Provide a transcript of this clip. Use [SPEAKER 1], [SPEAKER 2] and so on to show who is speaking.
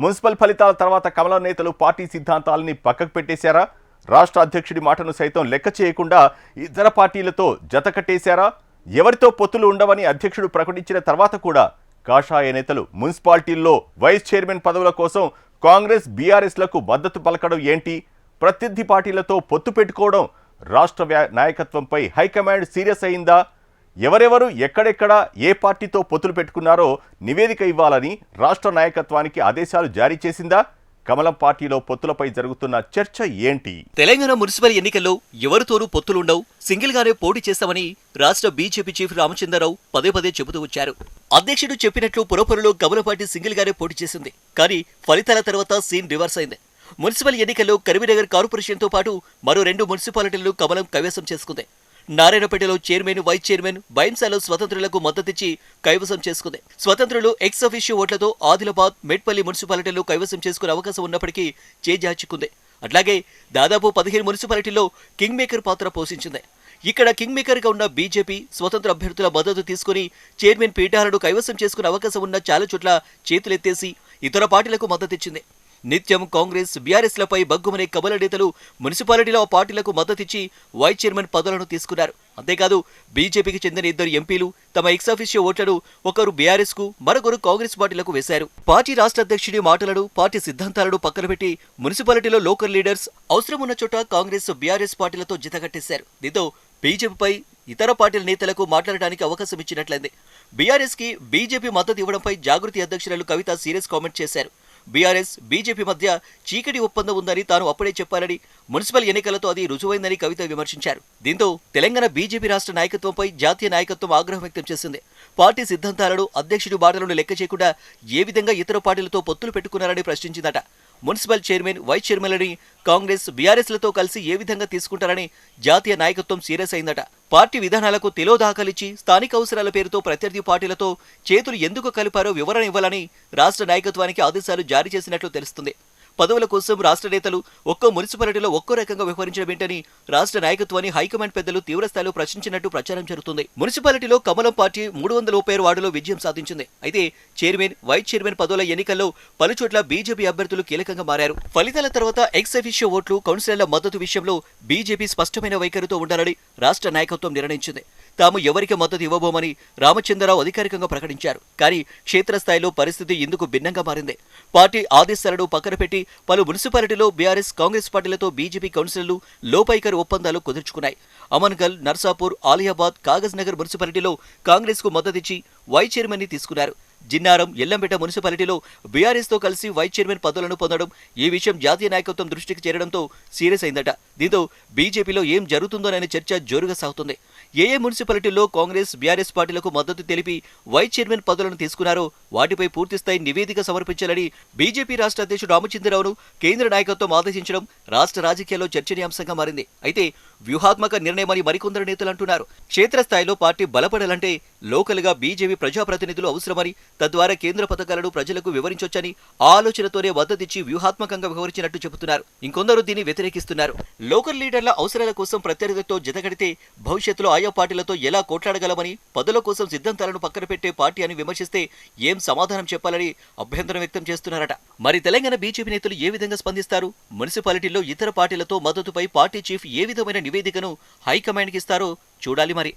[SPEAKER 1] Municipal ఫలితాల తర్వాత కమలం నేతలు పార్టీ సిద్ధాంతాలని పక్కకు పెట్టేశారా? రాష్ట్ర అధ్యక్షుడి మాటను సైతం లెక్క చేయకుండా ఇతర పార్టీలతో జత కట్టేశారా? ఎవరితో పొత్తులు ఉండవని అధ్యక్షుడు ప్రకటించిన తర్వాత కూడా కాషాయ నేతలు మున్సిపాలిటీల్లో వైస్ చైర్మన్ పదవుల కోసం కాంగ్రెస్ బీఆర్ఎస్లకు మద్దతు పలకడం ఏంటి? ప్రత్యర్థి పార్టీలతో పొత్తు పెట్టుకోవడం రాష్ట్ర నాయకత్వంపై హైకమాండ్ సీరియస్ అయిందా? ఎవరెవరు ఎక్కడెక్కడ ఏ పార్టీతో పొత్తులు పెట్టుకున్నారో నివేదిక ఇవ్వాలని రాష్ట్ర నాయకత్వానికి ఆదేశాలు జారీ చేసిందా? కమలం పార్టీలో పొత్తులపై జరుగుతున్న చర్చ ఏంటి?
[SPEAKER 2] తెలంగాణ మున్సిపల్ ఎన్నికల్లో ఎవరితోనూ పొత్తులుండవు, సింగిల్ గానే పోటీ చేస్తామని రాష్ట్ర బీజేపీ చీఫ్ రామచంద్రరావు పదే పదే చెబుతూ వచ్చారు. అధ్యక్షుడు చెప్పినట్లు పురపురలో కమలం పార్టీ సింగిల్ గానే పోటీ చేసింది. కానీ ఫలితాల తర్వాత సీన్ రివర్స్ అయింది. మున్సిపల్ ఎన్నికల్లో కరీంనగర్ కార్పొరేషన్తో పాటు మరో 2 మున్సిపాలిటీలను కమలం కైవసం చేసుకుంది. నారాయణపేటలో చైర్మన్, వైస్ చైర్మన్, బైంసాలో స్వతంత్రులకు మద్దతిచ్చి కైవసం చేసుకుంది. స్వతంత్రులు ఎక్స్ అఫీషియో ఓట్లతో ఆదిలాబాద్, మెట్పల్లి మున్సిపాలిటీలు కైవసం చేసుకునే అవకాశం ఉన్నప్పటికీ చేజార్చుకుంది. అట్లాగే దాదాపు 15 మున్సిపాలిటీల్లో కింగ్ మేకర్ పాత్ర పోషించింది. ఇక్కడ కింగ్ మేకర్ గా ఉన్న బీజేపీ స్వతంత్ర అభ్యర్థుల మద్దతు తీసుకుని చైర్మన్ పీఠాలను కైవసం చేసుకునే అవకాశం ఉన్న చాలా చోట్ల చేతులెత్తేసి ఇతర పార్టీలకు మద్దతిచ్చింది. నిత్యం కాంగ్రెస్, బీఆర్ఎస్లపై బగ్గుమనే కమల నేతలు మున్సిపాలిటీలో ఆ పార్టీలకు మద్దతిచ్చి వైస్ చైర్మన్ పదవులను తీసుకున్నారు. అంతేకాదు బీజేపీకి చెందిన 2 ఎంపీలు తమ ఎక్సాఫిషియో ఓట్లను ఒకరు బీఆర్ఎస్ కు, మరొకరు కాంగ్రెస్ పార్టీలకు వేశారు. పార్టీ రాష్ట్ర అధ్యక్షుడి మాటలను, పార్టీ సిద్ధాంతాలను పక్కన పెట్టి మున్సిపాలిటీలో లోకల్ లీడర్స్ అవసరం ఉన్న చోట కాంగ్రెస్, బీఆర్ఎస్ పార్టీలతో జతకట్టేశారు. దీంతో బీజేపీపై ఇతర పార్టీల నేతలకు మాట్లాడడానికి అవకాశం ఇచ్చినట్లయింది. బీఆర్ఎస్ కి బీజేపీ మద్దతు ఇవ్వడంపై జాగృతి అధ్యక్షురాలు కవిత సీరియస్ కామెంట్ చేశారు. బీఆర్ఎస్, బీజేపీ మధ్య చీకటి ఒప్పందం ఉందని తాను అప్పుడే చెప్పాలని, మున్సిపల్ ఎన్నికలతో అది రుజువైందని కవిత విమర్శించారు. దీంతో తెలంగాణ బీజేపీ రాష్ట్ర నాయకత్వంపై జాతీయ నాయకత్వం ఆగ్రహం వ్యక్తం చేసింది. పార్టీ సిద్ధాంతాలను, అధ్యక్షుడి మాటలను లెక్క చేయకుండా ఏ విధంగా ఇతర పార్టీలతో పొత్తులు పెట్టుకున్నారని ప్రశ్నించిందట. మున్సిపల్ చైర్మన్, వైస్ చైర్మన్లని కాంగ్రెస్, బీఆర్ఎస్లతో కలిసి ఏ విధంగా తీసుకుంటారని జాతీయ నాయకత్వం సీరియస్ అయిందట. పార్టీ విధానాలకు తిలోదాఖలిచ్చి స్థానిక అవసరాల పేరుతో ప్రత్యర్థి పార్టీలతో చేతులు ఎందుకు కలిపారో వివరణ ఇవ్వాలని రాష్ట్ర నాయకత్వానికి ఆదేశాలు జారీ చేసినట్లు తెలుస్తుంది. పదవుల కోసం రాష్ట్ర నేతలు ఒక్కో మున్సిపాలిటీలో ఒక్కో రకంగా వ్యవహరించడం ఏంటని రాష్ట్ర నాయకత్వాన్ని హైకమాండ్ పెద్దలు తీవ్రస్థాయిలో ప్రశ్నించినట్టు ప్రచారం జరుగుతుంది. మున్సిపాలిటీలో కమలం పార్టీ 330 వార్డులో విజయం సాధించింది. అయితే చైర్మన్, వైస్ చైర్మన్ పదవుల ఎన్నికల్లో పలుచోట్ల బీజేపీ అభ్యర్థులు కీలకంగా మారారు. ఫలితాల తర్వాత ఎక్స్ అఫీషియో ఓట్లు, కౌన్సిలర్ల మద్దతు విషయంలో బీజేపీ స్పష్టమైన వైఖరితో ఉండాలని రాష్ట్ర నాయకత్వం నిర్ణయించింది. తాము ఎవరికి మద్దతు ఇవ్వబోమని రామచంద్రరావు అధికారికంగా ప్రకటించారు. కానీ క్షేత్రస్థాయిలో పరిస్థితి ఇందుకు భిన్నంగా మారింది. పార్టీ ఆదేశాలను పక్కన పెట్టి పలు మున్సిపాలిటీలో బీఆర్ఎస్, కాంగ్రెస్ పార్టీలతో బీజేపీ కౌన్సిలర్లు లోపైకరి ఒప్పందాలు కుదుర్చుకున్నాయి. అమన్గల్, నర్సాపూర్, ఆలియాబాద్, కాగజ్ నగర్ మున్సిపాలిటీలో కాంగ్రెస్ కు మద్దతిచ్చి వైస్ చైర్మన్ ని తీసుకున్నారు. జిన్నారం, ఎల్లంపేట మున్సిపాలిటీలో బీఆర్ఎస్ తో కలిసి వైస్ చైర్మన్ పదవులను పొందడం, ఈ విషయం జాతీయ నాయకత్వం దృష్టికి చేరడంతో సీరియస్ అయిందట. దీంతో బీజేపీలో ఏం జరుగుతుందోననే చర్చ జోరుగా సాగుతుంది. ఏ మున్సిపాలిటీల్లో కాంగ్రెస్, బీఆర్ఎస్ పార్టీలకు మద్దతు తెలిపి వైస్ చైర్మన్ పదవులను తీసుకున్నారో వాటిపై పూర్తిస్థాయి నివేదిక సమర్పించాలని బీజేపీ రాష్ట్ర అధ్యక్షుడు రామచంద్రరావును కేంద్ర నాయకత్వం ఆదేశించడం రాష్ట్ర రాజకీయాల్లో చర్చనీయాంశంగా మారింది. అయితే వ్యూహాత్మక నిర్ణయమని మరికొందరు నేతలు అంటున్నారు. క్షేత్రస్థాయిలో పార్టీ బలపడాలంటే లోకల్ గా బీజేపీ ప్రజాప్రతినిధులు అవసరమని, తద్వారా కేంద్ర పథకాలను ప్రజలకు వివరించొచ్చని ఆలోచనతోనే మద్దతిచ్చి వ్యూహాత్మకంగా వ్యవహరించినట్టు చెబుతున్నారు. ఇంకొందరు దీన్ని వ్యతిరేకిస్తున్నారు. లోకల్ లీడర్ల అవసరాల కోసం ప్రత్యర్థులతో జతకడితే భవిష్యత్తులో ఆయా పార్టీలతో ఎలా కోట్లాడగలమని, పదవుల కోసం సిద్ధాంతాలను పక్కన పెట్టే పార్టీ అని విమర్శిస్తే ఏం సమాధానం చెప్పాలని అభ్యంతరం వ్యక్తం చేస్తున్నారట. మరి తెలంగాణ బీజేపీ నేతలు ఏ విధంగా స్పందిస్తారు? మున్సిపాలిటీల్లో ఇతర పార్టీలతో మద్దతుపై పార్టీ చీఫ్ ఏ విధమైన నివేదికను హైకమాండ్కి ఇస్తారో చూడాలి మరి.